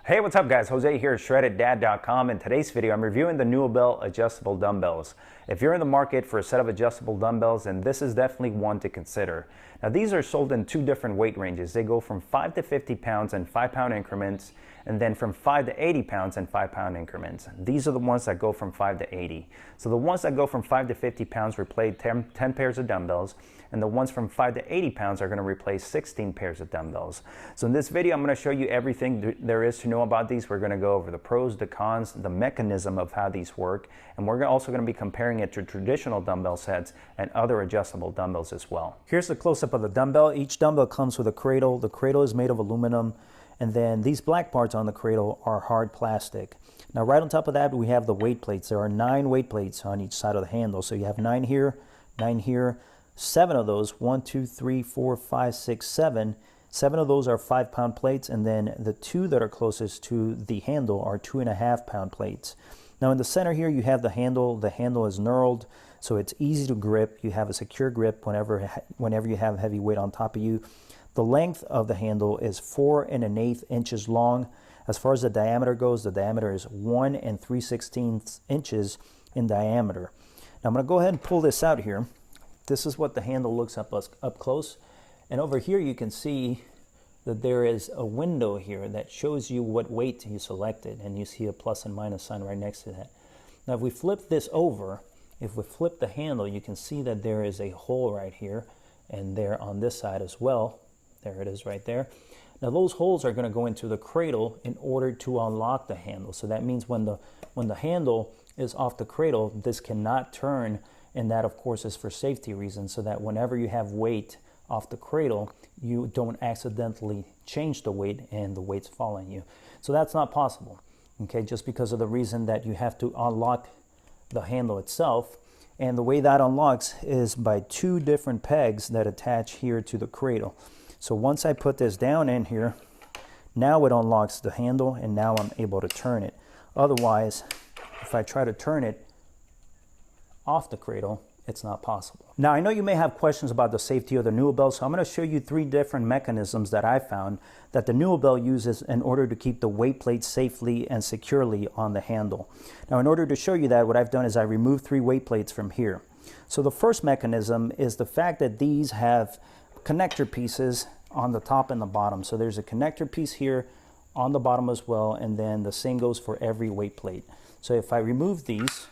Hey, what's up guys? Jose here at ShreddedDad.com. In today's video, I'm reviewing the Nuobell adjustable dumbbells. If you're in the market for a set of adjustable dumbbells, then this is definitely one to consider. Now these are sold in two different weight ranges. They go from 5 to 50 pounds in 5-pound increments, and then from 5 to 80 pounds in 5-pound increments. These are the ones that go from 5 to 80. So the ones that go from 5 to 50 pounds replace 10 pairs of dumbbells, and the ones from 5 to 80 pounds are going to replace 16 pairs of dumbbells. So in this video, I'm going to show you everything there is to know about these. We're going to go over the pros, the cons, the mechanism of how these work, and we're also going to be comparing it to traditional dumbbell sets and other adjustable dumbbells as well. Here's the close-up of the dumbbell. Each dumbbell comes with a cradle. The cradle is made of aluminum, and then these black parts on the cradle are hard plastic. Now right on top of that, we have the weight plates. There are 9 weight plates on each side of the handle. So you have 9 here, 9 here, 7 of those, 1, 2, 3, 4, 5, 6, 7. 7 of those are 5-pound plates, and then the 2 that are closest to the handle are 2.5-pound plates. Now in the center here, you have the handle. The handle is knurled, so it's easy to grip. You have a secure grip whenever you have heavy weight on top of you. The length of the handle is 4 1/8 inches long. As far as the diameter goes, the diameter is 1 3/16 inches in diameter. Now I'm going to go ahead and pull this out here. This is what the handle looks up close. And over here you can see that there is a window here that shows you what weight you selected, and you see a plus and minus sign right next to that. Now if we flip this over, if we flip the handle, you can see that there is a hole right here and there on this side as well. There it is right there. Now those holes are going to go into the cradle in order to unlock the handle. So that means when the handle is off the cradle, this cannot turn, and that of course is for safety reasons, so that whenever you have weight off the cradle, you don't accidentally change the weight and the weight's fall on you. So that's not possible, okay, just because of the reason that you have to unlock the handle itself. And the way that unlocks is by 2 different pegs that attach here to the cradle. So once I put this down in here, now it unlocks the handle, and now I'm able to turn it. Otherwise, if I try to turn it off the cradle, it's not possible. Now I know you may have questions about the safety of the Nuobell, so I'm going to show you 3 different mechanisms that I found that the Nuobell uses in order to keep the weight plate safely and securely on the handle. Now in order to show you that, what I've done is I removed 3 weight plates from here. So the first mechanism is the fact that these have connector pieces on the top and the bottom. So there's a connector piece here on the bottom as well, and then the same goes for every weight plate. So if I remove these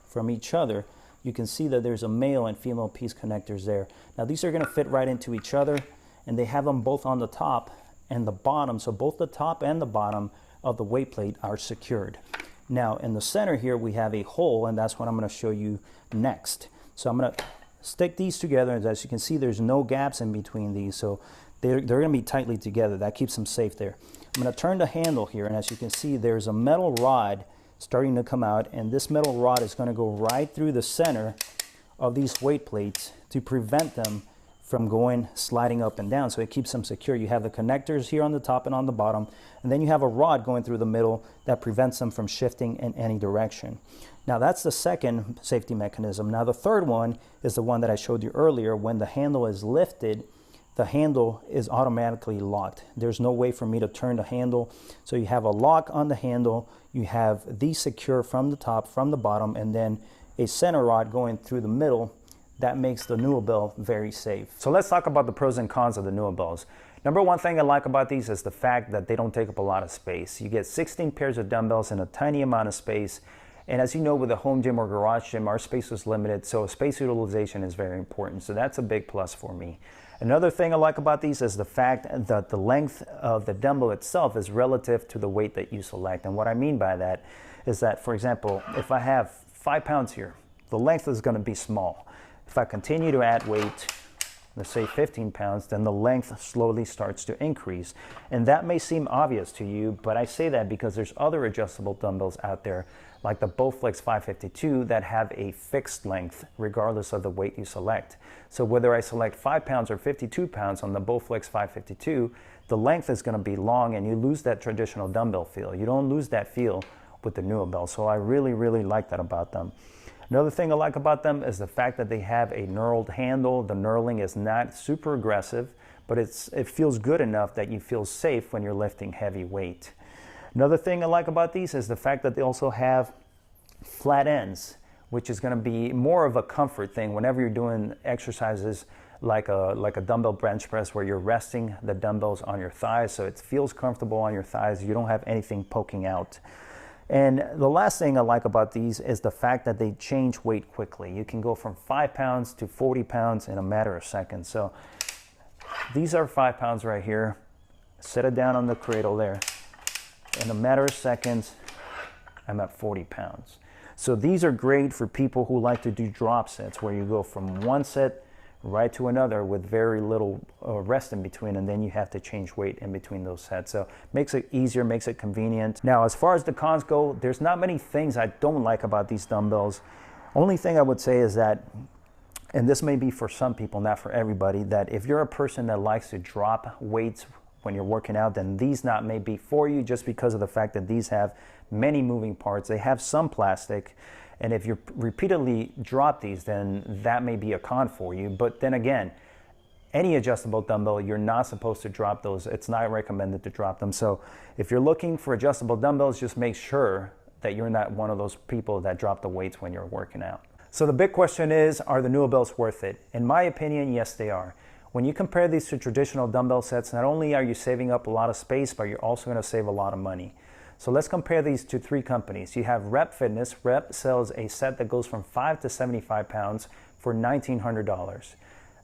from each other, you can see that there's a male and female piece connectors there. Now these are going to fit right into each other, and they have them both on the top and the bottom. So both the top and the bottom of the weight plate are secured. Now in the center here, we have a hole, and that's what I'm going to show you next. So I'm going to stick these together, and as you can see, there's no gaps in between these, so they're going to be tightly together. That keeps them safe there. I'm going to turn the handle here, and as you can see, there's a metal rod starting to come out, and this metal rod is going to go right through the center of these weight plates to prevent them from sliding up and down, so it keeps them secure. You have the connectors here on the top and on the bottom, and then you have a rod going through the middle that prevents them from shifting in any direction. Now that's the second safety mechanism. Now the third one is the one that I showed you earlier. When the handle is lifted, the handle is automatically locked. There's no way for me to turn the handle. So you have a lock on the handle, you have these secure from the top, from the bottom, and then a center rod going through the middle. That makes the Nuobell very safe. So let's talk about the pros and cons of the Nuobells. Number one thing I like about these is the fact that they don't take up a lot of space. You get 16 pairs of dumbbells in a tiny amount of space. And as you know, with a home gym or garage gym, our space is limited, so space utilization is very important. So that's a big plus for me. Another thing I like about these is the fact that the length of the dumbbell itself is relative to the weight that you select. And what I mean by that is that, for example, if I have 5 pounds here, the length is going to be small. If I continue to add weight, let's say 15 pounds, then the length slowly starts to increase. And that may seem obvious to you, but I say that because there's other adjustable dumbbells out there, like the Bowflex 552, that have a fixed length regardless of the weight you select. So whether I select 5 pounds or 52 pounds on the Bowflex 552, the length is going to be long, and you lose that traditional dumbbell feel. You don't lose that feel with the Nuobell. So I really, really like that about them. Another thing I like about them is the fact that they have a knurled handle. The knurling is not super aggressive, but it feels good enough that you feel safe when you're lifting heavy weight. Another thing I like about these is the fact that they also have flat ends, which is going to be more of a comfort thing whenever you're doing exercises like a dumbbell bench press where you're resting the dumbbells on your thighs, so it feels comfortable on your thighs. You don't have anything poking out. And the last thing I like about these is the fact that they change weight quickly. You can go from 5 pounds to 40 pounds in a matter of seconds. So these are 5 pounds right here. Set it down on the cradle there. In a matter of seconds, I'm at 40 pounds. So these are great for people who like to do drop sets where you go from one set right to another with very little rest in between, and then you have to change weight in between those sets. So makes it easier, makes it convenient. Now, as far as the cons go, there's not many things I don't like about these dumbbells. Only thing I would say is that, and this may be for some people, not for everybody, that if you're a person that likes to drop weights when you're working out, then these not may be for you, just because of the fact that these have many moving parts. They have some plastic, and if you repeatedly drop these, then that may be a con for you. But then again, any adjustable dumbbell, you're not supposed to drop those. It's not recommended to drop them. So if you're looking for adjustable dumbbells, just make sure that you're not one of those people that drop the weights when you're working out. So the big question is, are the Nuobells worth it? In my opinion, yes, they are. When you compare these to traditional dumbbell sets, not only are you saving up a lot of space, but you're also going to save a lot of money. So let's compare these to 3 companies. You have Rep Fitness. Rep sells a set that goes from 5 to 75 pounds for $1,900.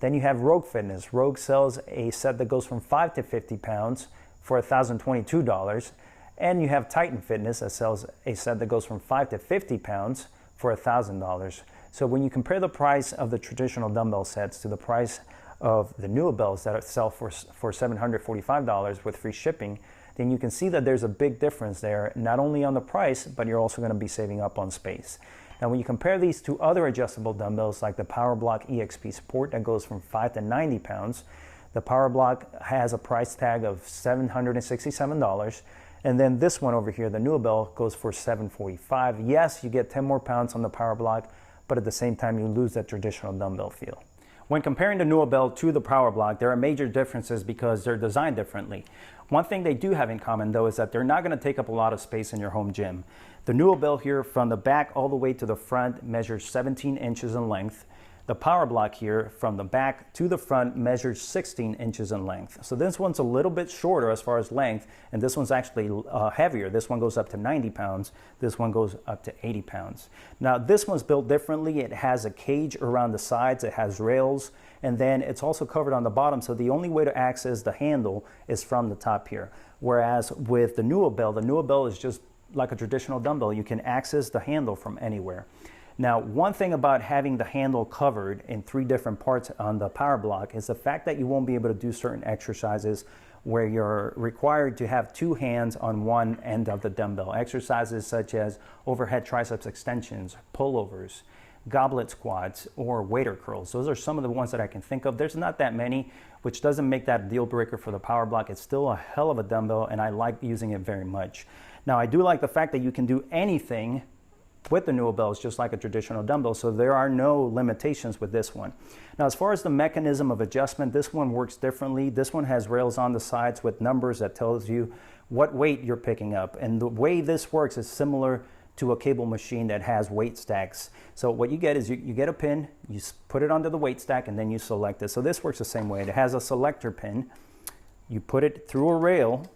Then you have Rogue Fitness. Rogue sells a set that goes from 5 to 50 pounds for $1,022. And you have Titan Fitness that sells a set that goes from 5 to 50 pounds for $1,000. So when you compare the price of the traditional dumbbell sets to the price of the Nuobells that sell for $745 with free shipping, then you can see that there's a big difference there, not only on the price, but you're also going to be saving up on space. Now, when you compare these to other adjustable dumbbells like the PowerBlock EXP Sport that goes from 5 to 90 pounds, the PowerBlock has a price tag of $767. And then this one over here, the Nuobell, goes for $745. Yes, you get 10 more pounds on the PowerBlock, but at the same time, you lose that traditional dumbbell feel. When comparing the Nuobell to the PowerBlock, there are major differences because they're designed differently. One thing they do have in common, though, is that they're not going to take up a lot of space in your home gym. The Nuobell here, from the back all the way to the front, measures 17 inches in length. The PowerBlock here, from the back to the front, measures 16 inches in length. So this one's a little bit shorter as far as length, and this one's actually heavier. This one goes up to 90 pounds. This one goes up to 80 pounds. Now, this one's built differently. It has a cage around the sides. It has rails, and then it's also covered on the bottom, so the only way to access the handle is from the top here. Whereas with the Nuobell is just like a traditional dumbbell. You can access the handle from anywhere. Now, one thing about having the handle covered in 3 different parts on the PowerBlock is the fact that you won't be able to do certain exercises where you're required to have 2 hands on one end of the dumbbell. Exercises such as overhead triceps extensions, pullovers, goblet squats, or waiter curls. Those are some of the ones that I can think of. There's not that many, which doesn't make that a deal breaker for the PowerBlock. It's still a hell of a dumbbell, and I like using it very much. Now, I do like the fact that you can do anything with the Nuobells, just like a traditional dumbbell, so there are no limitations with this one. Now, as far as the mechanism of adjustment, this one works differently. This one has rails on the sides with numbers that tells you what weight you're picking up, and the way this works is similar to a cable machine that has weight stacks. So what you get is you get a pin, you put it onto the weight stack, and then you select it. So this works the same way. It has a selector pin. You put it through a rail,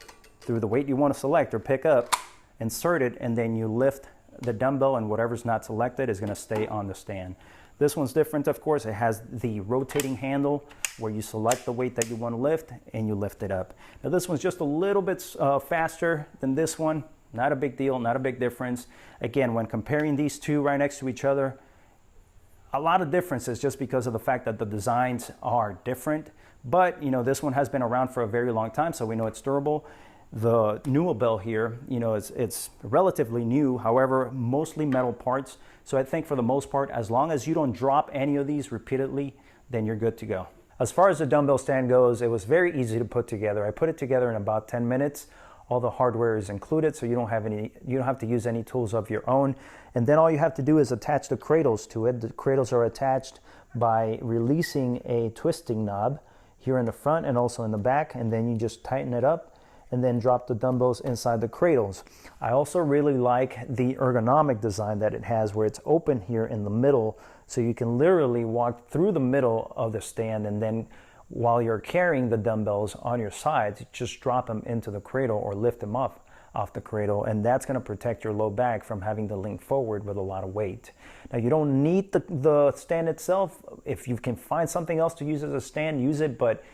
through the weight you want to select or pick up, insert it, and then you lift the dumbbell, and whatever's not selected is going to stay on the stand. This one's different, of course. It has the rotating handle where you select the weight that you want to lift and you lift it up. Now, this one's just a little bit faster than this one. Not a big deal, not a big difference. Again, when comparing these two right next to each other, a lot of differences just because of the fact that the designs are different. But, you know, this one has been around for a very long time, so we know it's durable. The Nuobell here, you know, it's relatively new, however, mostly metal parts. So I think for the most part, as long as you don't drop any of these repeatedly, then you're good to go. As far as the dumbbell stand goes, it was very easy to put together. I put it together in about 10 minutes. All the hardware is included, so you don't have to use any tools of your own. And then all you have to do is attach the cradles to it. The cradles are attached by releasing a twisting knob here in the front and also in the back, and then you just tighten it up. and then drop the dumbbells inside the cradles. I also really like the ergonomic design that it has, where it's open here in the middle, so you can literally walk through the middle of the stand, and then while you're carrying the dumbbells on your sides, just drop them into the cradle or lift them up off the cradle, and that's going to protect your low back from having to lean forward with a lot of weight. Now, you don't need the stand itself. If you can find something else to use as a stand, use it, but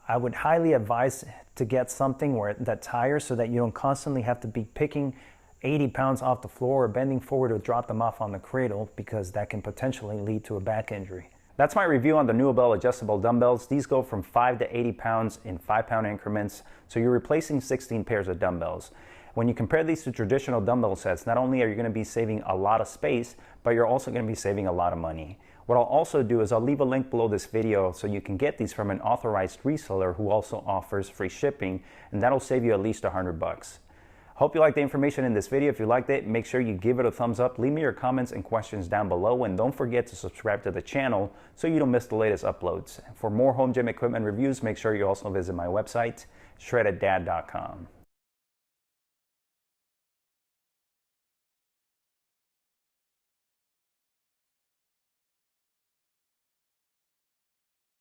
I would highly advise to get something that's higher, so that you don't constantly have to be picking 80 pounds off the floor or bending forward to drop them off on the cradle, because that can potentially lead to a back injury. That's my review on the Nuobell adjustable dumbbells. These go from 5 to 80 pounds in 5-pound increments, so you're replacing 16 pairs of dumbbells. When you compare these to traditional dumbbell sets, not only are you going to be saving a lot of space, but you're also going to be saving a lot of money. What I'll also do is I'll leave a link below this video so you can get these from an authorized reseller who also offers free shipping, and that'll save you at least $100. Hope you liked the information in this video. If you liked it, make sure you give it a thumbs up. Leave me your comments and questions down below, and don't forget to subscribe to the channel so you don't miss the latest uploads. For more home gym equipment reviews, make sure you also visit my website, shreddeddad.com.